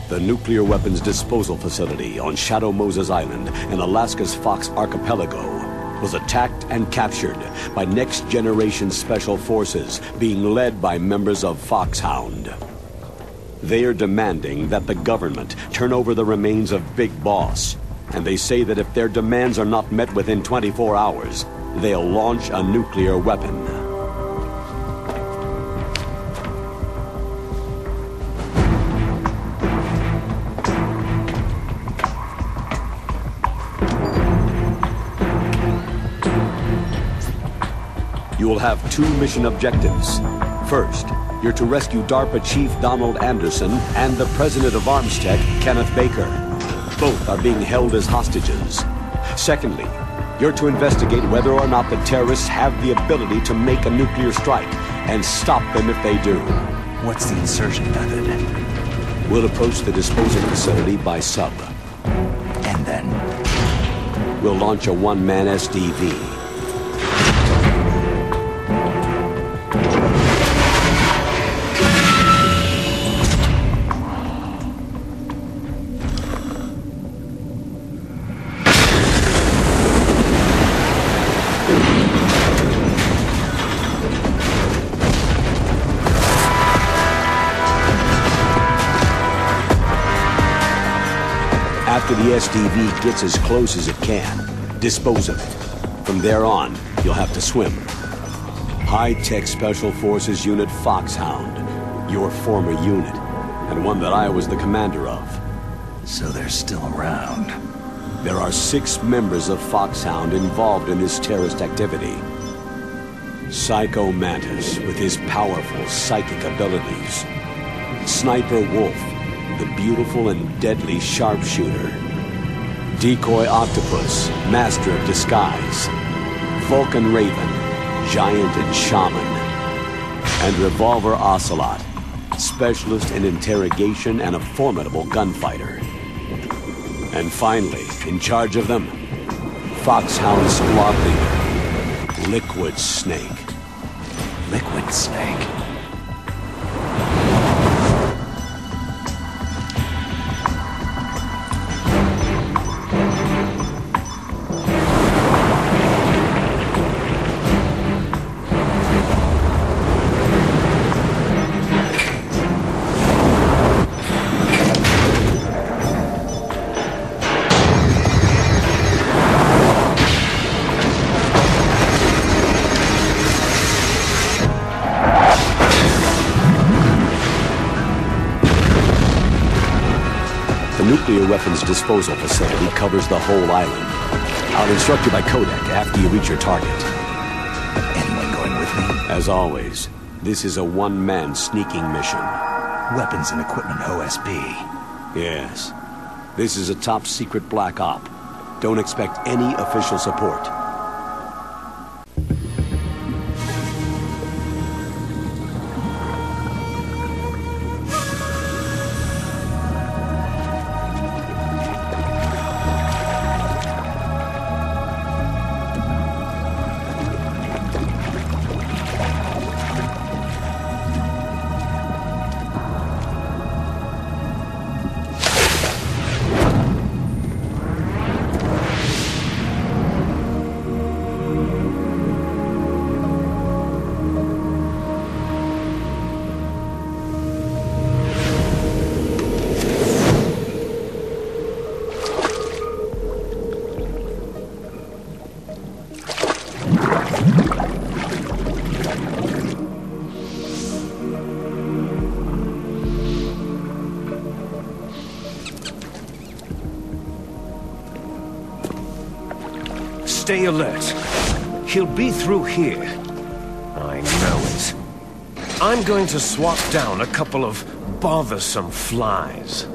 The nuclear weapons disposal facility on Shadow Moses Island in Alaska's Fox Archipelago was attacked and captured by next-generation special forces being led by members of Foxhound. They are demanding that the government turn over the remains of Big Boss, and they say that if their demands are not met within 24 hours, they'll launch a nuclear weapon. You will have two mission objectives. First, you're to rescue DARPA Chief Donald Anderson and the President of Armstech, Kenneth Baker. Both are being held as hostages. Secondly, you're to investigate whether or not the terrorists have the ability to make a nuclear strike and stop them if they do. What's the insertion method? We'll approach the disposal facility by sub. And then? We'll launch a one-man SDV. After the SDV gets as close as it can, dispose of it. From there on, you'll have to swim. High-tech Special Forces Unit Foxhound, your former unit, and one that I was the commander of. So they're still around. There are 6 members of Foxhound involved in this terrorist activity. Psycho Mantis, with his powerful psychic abilities. Sniper Wolf, the beautiful and deadly sharpshooter. Decoy Octopus, master of disguise. Vulcan Raven, giant and shaman. And Revolver Ocelot, specialist in interrogation and a formidable gunfighter. And finally, in charge of them, Foxhound squad leader, Liquid Snake. Liquid Snake? The nuclear weapons disposal facility covers the whole island. I'll instruct you by codec after you reach your target. Anyone going with me? As always, this is a one-man sneaking mission. Weapons and equipment OSP. Yes. This is a top-secret black op. Don't expect any official support. Stay alert. He'll be through here. I know it. I'm going to swat down a couple of bothersome flies.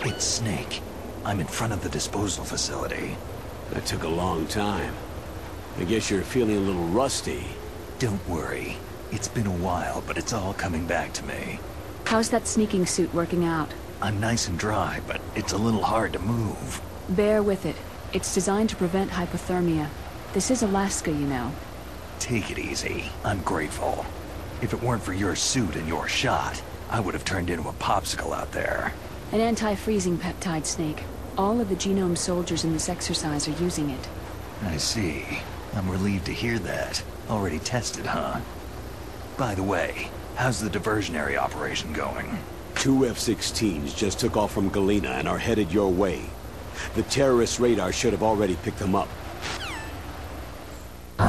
It's Snake. I'm in front of the disposal facility. That took a long time. I guess you're feeling a little rusty. Don't worry. It's been a while, but it's all coming back to me. How's that sneaking suit working out? I'm nice and dry, but it's a little hard to move. Bear with it. It's designed to prevent hypothermia. This is Alaska, you know. Take it easy. I'm grateful. If it weren't for your suit and your shot, I would have turned into a popsicle out there. An anti-freezing peptide, Snake. All of the genome soldiers in this exercise are using it. I see. I'm relieved to hear that. Already tested, huh? By the way, how's the diversionary operation going? 2 F-16s just took off from Galena and are headed your way. The terrorist radar should have already picked them up. A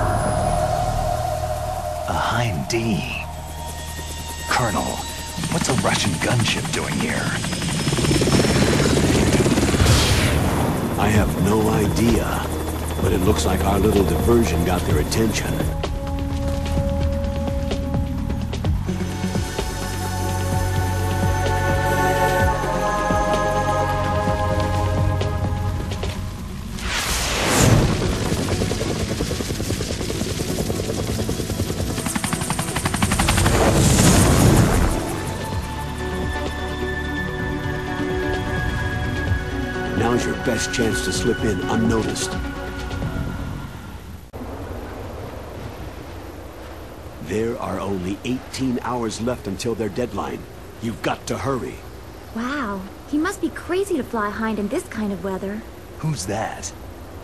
Hind D. Colonel, what's a Russian gunship doing here? I have no idea, but it looks like our little diversion got their attention. Now's your best chance to slip in unnoticed. There are only 18 hours left until their deadline. You've got to hurry. Wow, he must be crazy to fly Hind in this kind of weather. Who's that?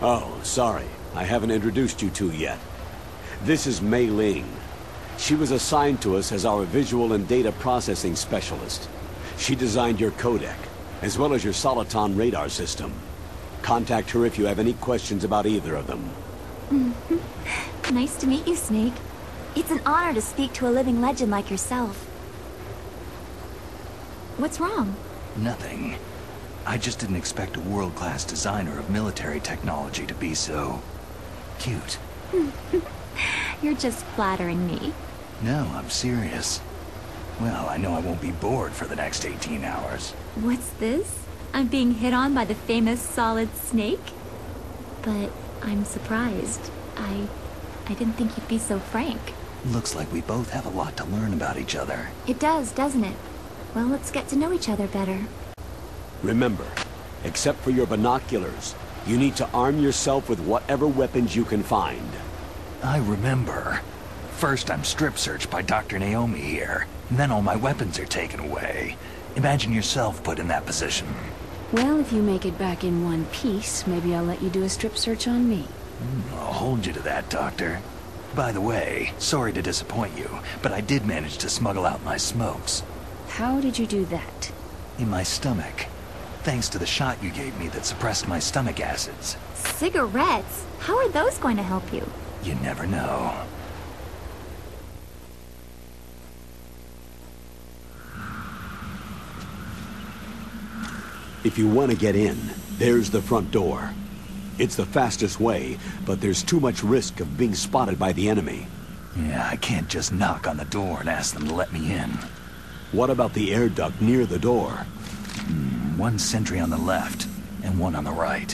Oh, sorry. I haven't introduced you to yet. This is Mei-Ling. She was assigned to us as our visual and data processing specialist. She designed your codec, as well as your Soliton radar system. Contact her if you have any questions about either of them. Nice to meet you, Snake. It's an honor to speak to a living legend like yourself. What's wrong? Nothing. I just didn't expect a world-class designer of military technology to be so... cute. You're just flattering me. No, I'm serious. Well, I know I won't be bored for the next 18 hours. What's this? I'm being hit on by the famous Solid Snake? But I'm surprised. I didn't think you'd be so frank. Looks like we both have a lot to learn about each other. It does, doesn't it? Well, let's get to know each other better. Remember, except for your binoculars, you need to arm yourself with whatever weapons you can find. I remember. First I'm strip searched by Dr. Naomi here, and then all my weapons are taken away. Imagine yourself put in that position. Well, if you make it back in one piece, maybe I'll let you do a strip search on me. I'll hold you to that, Doctor. By the way, sorry to disappoint you, but I did manage to smuggle out my smokes. How did you do that? In my stomach. Thanks to the shot you gave me that suppressed my stomach acids. Cigarettes? How are those going to help you? You never know. If you want to get in, there's the front door. It's the fastest way, but there's too much risk of being spotted by the enemy. Yeah, I can't just knock on the door and ask them to let me in. What about the air duct near the door? One sentry on the left, and one on the right.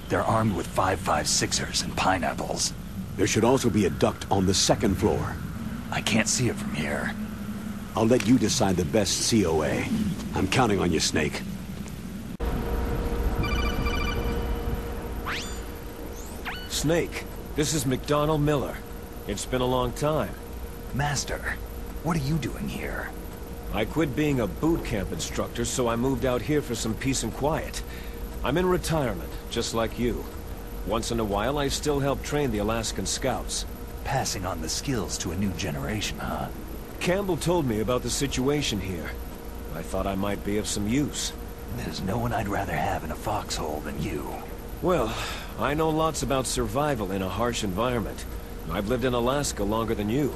They're armed with 5.56ers and pineapples. There should also be a duct on the second floor. I can't see it from here. I'll let you decide the best COA. I'm counting on you, Snake. Snake, this is McDonnell Miller. It's been a long time. Master, what are you doing here? I quit being a boot camp instructor, so I moved out here for some peace and quiet. I'm in retirement, just like you. Once in a while, I still help train the Alaskan Scouts. Passing on the skills to a new generation, huh? Campbell told me about the situation here. I thought I might be of some use. There's no one I'd rather have in a foxhole than you. Well, I know lots about survival in a harsh environment. I've lived in Alaska longer than you.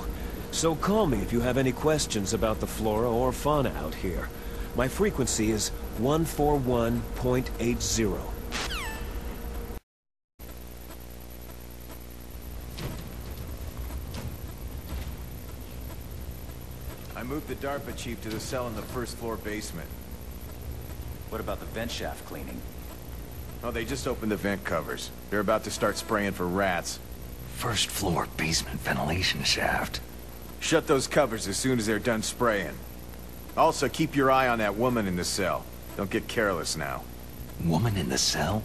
So call me if you have any questions about the flora or fauna out here. My frequency is 141.80. I moved the DARPA chief to the cell in the first floor basement. What about the vent shaft cleaning? Oh, they just opened the vent covers. They're about to start spraying for rats. First floor basement ventilation shaft. Shut those covers as soon as they're done spraying. Also, keep your eye on that woman in the cell. Don't get careless now. Woman in the cell?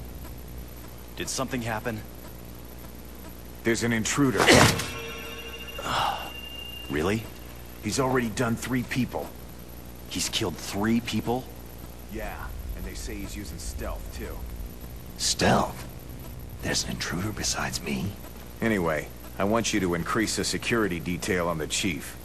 Did something happen? There's an intruder. Really? He's already done 3 people. He's killed 3 people? Yeah, and they say he's using stealth, too. Stealth? There's an intruder besides me? Anyway, I want you to increase the security detail on the chief.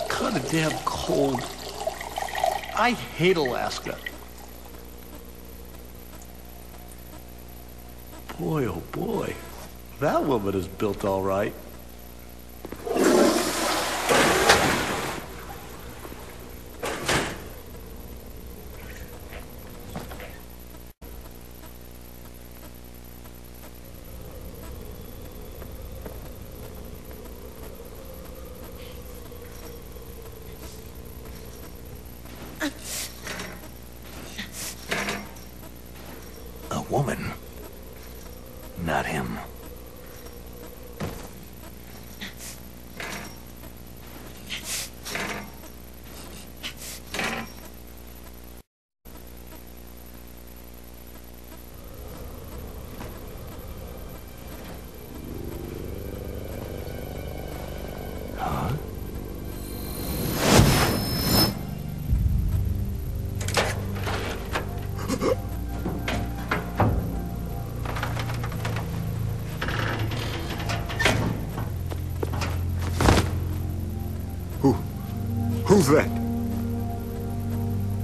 Kinda damn cold. I hate Alaska. Boy, oh boy. That woman is built all right. A woman. Not him. Huh? Who's that?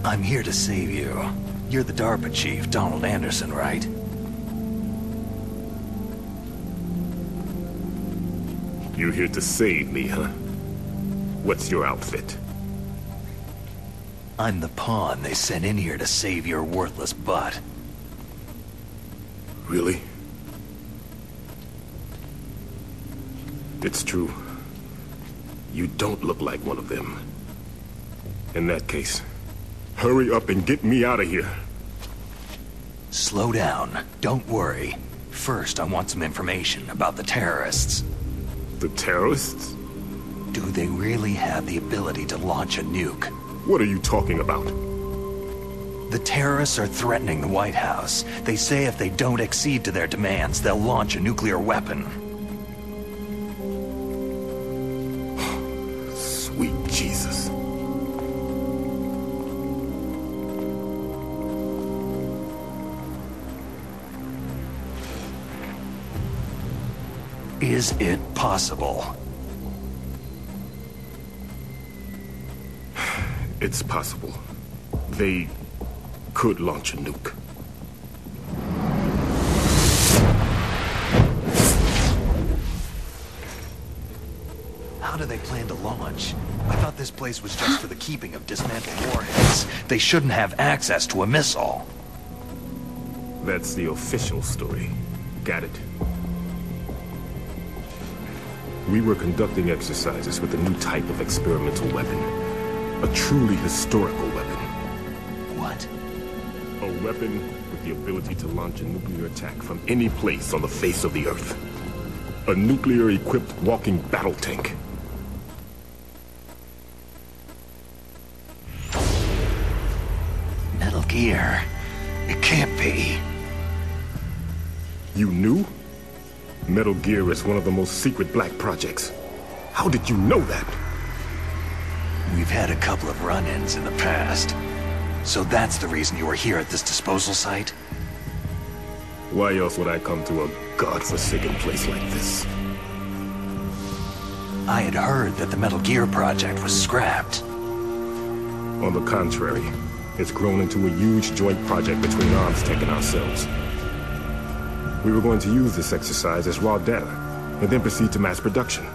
I'm here to save you. You're the DARPA chief, Donald Anderson, right? You're here to save me, huh? What's your outfit? I'm the pawn they sent in here to save your worthless butt. Really? It's true. You don't look like one of them. In that case, hurry up and get me out of here. Slow down. Don't worry. First, I want some information about the terrorists. The terrorists? Do they really have the ability to launch a nuke? What are you talking about? The terrorists are threatening the White House. They say if they don't accede to their demands, they'll launch a nuclear weapon. Sweet Jesus. Is it possible? It's possible. They could launch a nuke. How do they plan to launch? I thought this place was just for the keeping of dismantled warheads. They shouldn't have access to a missile. That's the official story. Got it. We were conducting exercises with a new type of experimental weapon. A truly historical weapon. What? A weapon with the ability to launch a nuclear attack from any place on the face of the Earth. A nuclear-equipped walking battle tank. Metal Gear. It can't be. You knew? Metal Gear is one of the most secret black projects. How did you know that? We've had a couple of run-ins in the past. So that's the reason you were here at this disposal site? Why else would I come to a godforsaken place like this? I had heard that the Metal Gear project was scrapped. On the contrary, it's grown into a huge joint project between Arms Tech and ourselves. We were going to use this exercise as raw data, and then proceed to mass production.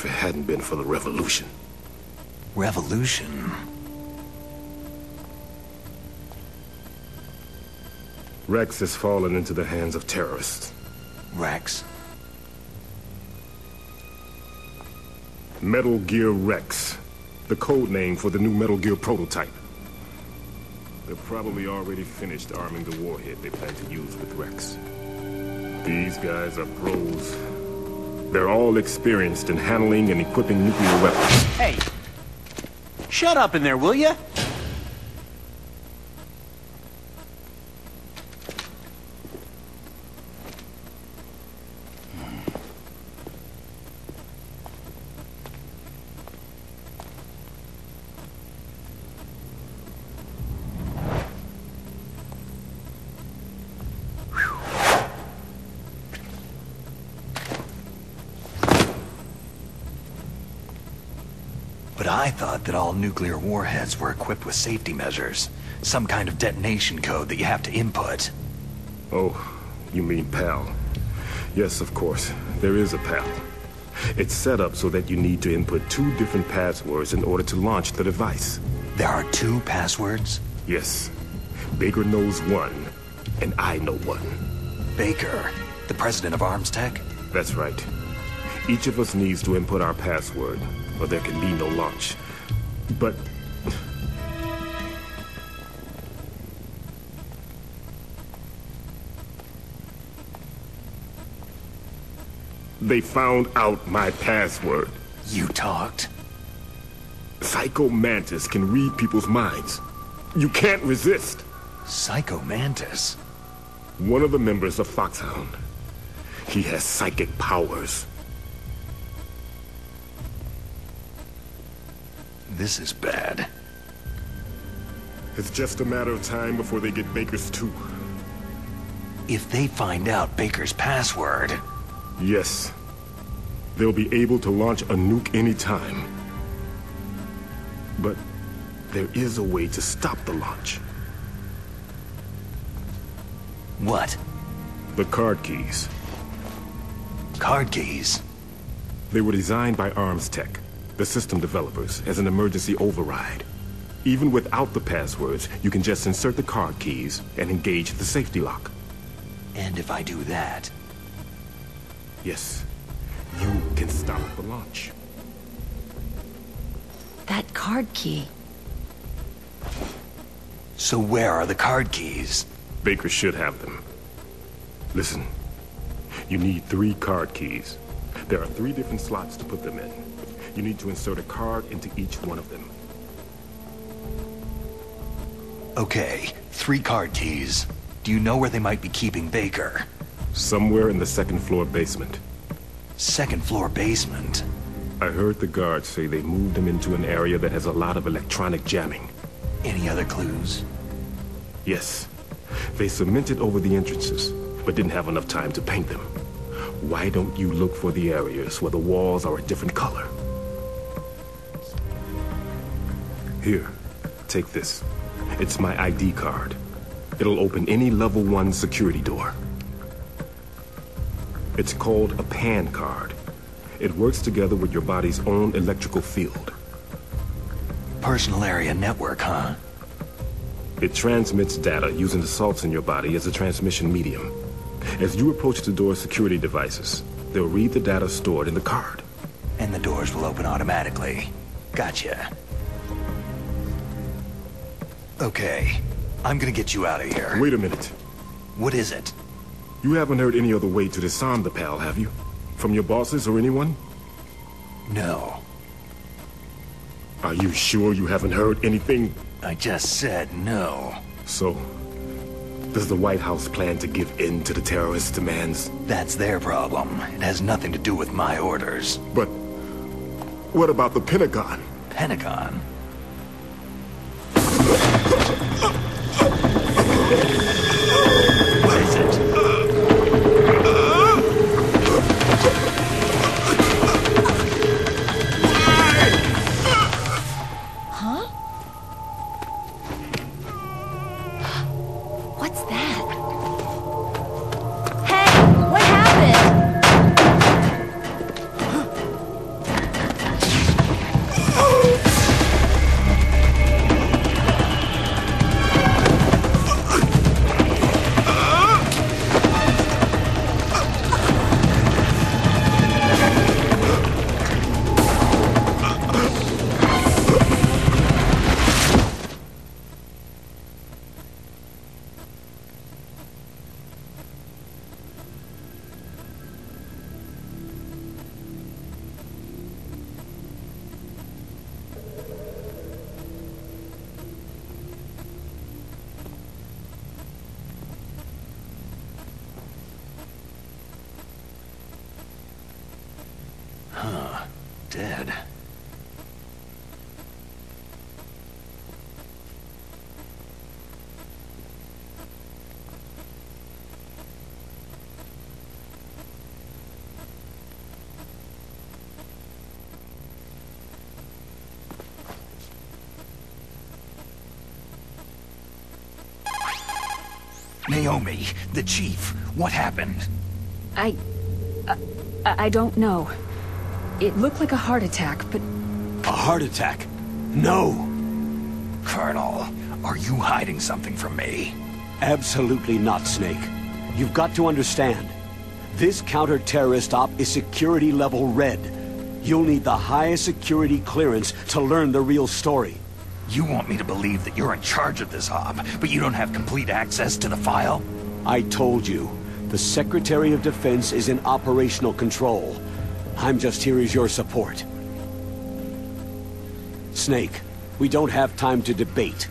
if it hadn't been for the revolution. Revolution? Rex has fallen into the hands of terrorists. Rex? Metal Gear Rex. The code name for the new Metal Gear prototype. They're probably already finished arming the warhead they plan to use with Rex. These guys are pros. They're all experienced in handling and equipping nuclear weapons. Hey! Shut up in there, will ya? But I thought that all nuclear warheads were equipped with safety measures. Some kind of detonation code that you have to input. Oh, you mean PAL. Yes, of course. There is a PAL. It's set up so that you need to input 2 different passwords in order to launch the device. There are 2 passwords? Yes. Baker knows one, and I know one. Baker, the president of Arms Tech? That's right. Each of us needs to input our password, or there can be no launch. But... they found out my password. You talked? Psycho Mantis can read people's minds. You can't resist. Psycho Mantis? One of the members of Foxhound. He has psychic powers. This is bad. It's just a matter of time before they get Baker's too. If they find out Baker's password... Yes. They'll be able to launch a nuke anytime. But there is a way to stop the launch. What? The card keys. Card keys? They were designed by Arms Tech, the system developers, as an emergency override. Even without the passwords, you can just insert the card keys and engage the safety lock. And if I do that... Yes, you can stop the launch. That card key. So where are the card keys? Baker should have them. Listen, you need 3 card keys. There are 3 different slots to put them in. You need to insert a card into each one of them. Okay, 3 card keys. Do you know where they might be keeping Baker? Somewhere in the 2nd floor basement. 2nd floor basement? I heard the guards say they moved him into an area that has a lot of electronic jamming. Any other clues? Yes. They cemented over the entrances, but didn't have enough time to paint them. Why don't you look for the areas where the walls are a different color? Here, take this. It's my ID card. It'll open any level 1 security door. It's called a PAN card. It works together with your body's own electrical field. Personal area network, huh? It transmits data using the salts in your body as a transmission medium. As you approach the door's security devices, they'll read the data stored in the card. And the doors will open automatically. Gotcha. Okay, I'm gonna get you out of here. Wait a minute. What is it? You haven't heard any other way to disarm the PAL, have you? From your bosses or anyone? No. Are you sure you haven't heard anything? I just said no. So, does the White House plan to give in to the terrorists' demands? That's their problem. It has nothing to do with my orders. But what about the Pentagon? Pentagon? What is it? Huh? What's that? Hey, what happened? dead. Naomi, the chief, what happened? I don't know. It looked like a heart attack, but... A heart attack? No! Colonel, are you hiding something from me? Absolutely not, Snake. You've got to understand. This counter-terrorist op is security level red. You'll need the highest security clearance to learn the real story. You want me to believe that you're in charge of this op, but you don't have complete access to the file? I told you. The Secretary of Defense is in operational control. I'm just here as your support. Snake, we don't have time to debate.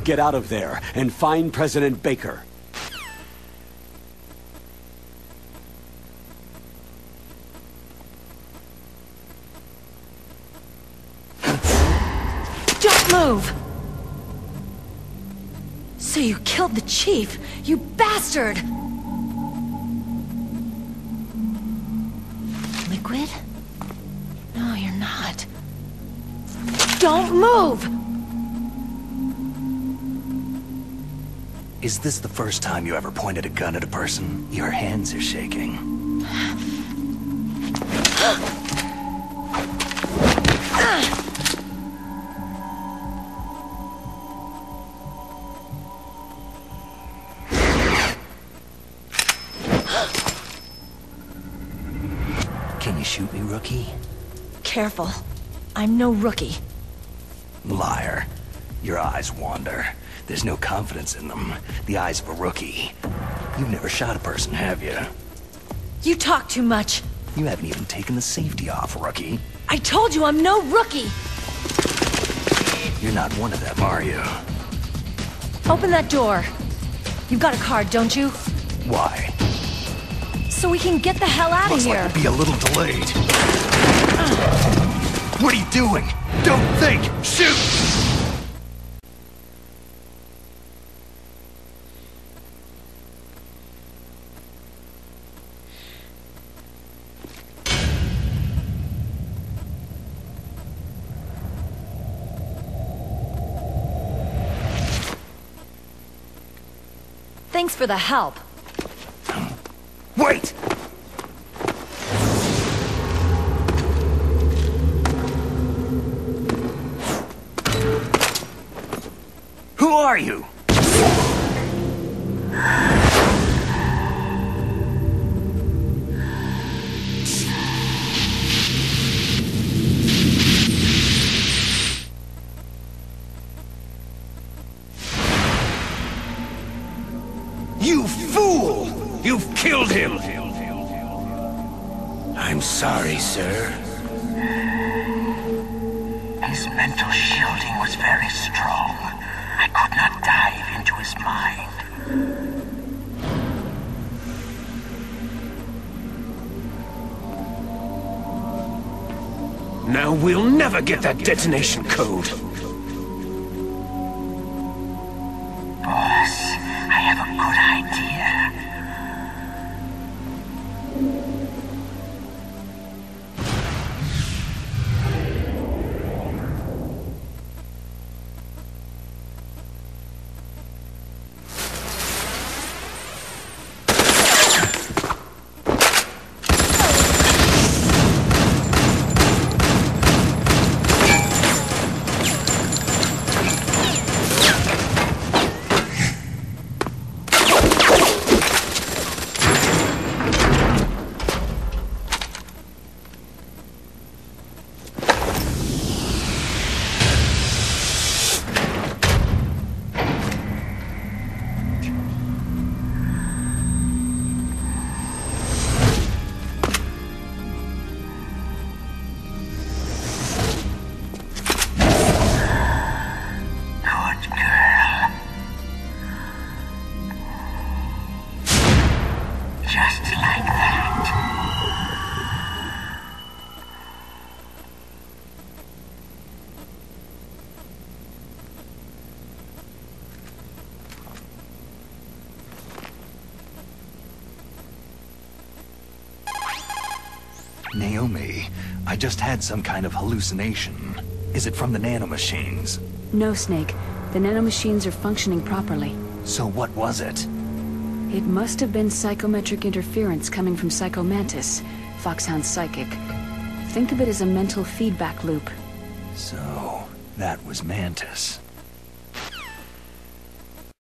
Get out of there and find President Baker. Don't move! So you killed the chief, you bastard! Liquid? No, you're not. Don't move! Is this the first time you ever pointed a gun at a person? Your hands are shaking. Can you shoot me, rookie? Careful. I'm no rookie. Liar. Your eyes wander. There's no confidence in them. The eyes of a rookie. You've never shot a person, have you? You talk too much. You haven't even taken the safety off, rookie. I told you I'm no rookie! You're not one of them, are you? Open that door. You've got a card, don't you? Why? So we can get the hell out of Looks here. like to be a little delayed. What are you doing? Don't think! Shoot! Thanks for the help. Wait! Who are you? You fool! You've killed him! I'm sorry, sir. His mental shielding was very strong. I could not dive into his mind. Now we'll never get that detonation code. Boss, I have a good idea. Naomi, I just had some kind of hallucination. Is it from the nanomachines? No, Snake. The nanomachines are functioning properly. So what was it? It must have been psychometric interference coming from Psycho Mantis, Foxhound's psychic. Think of it as a mental feedback loop. So, that was Mantis.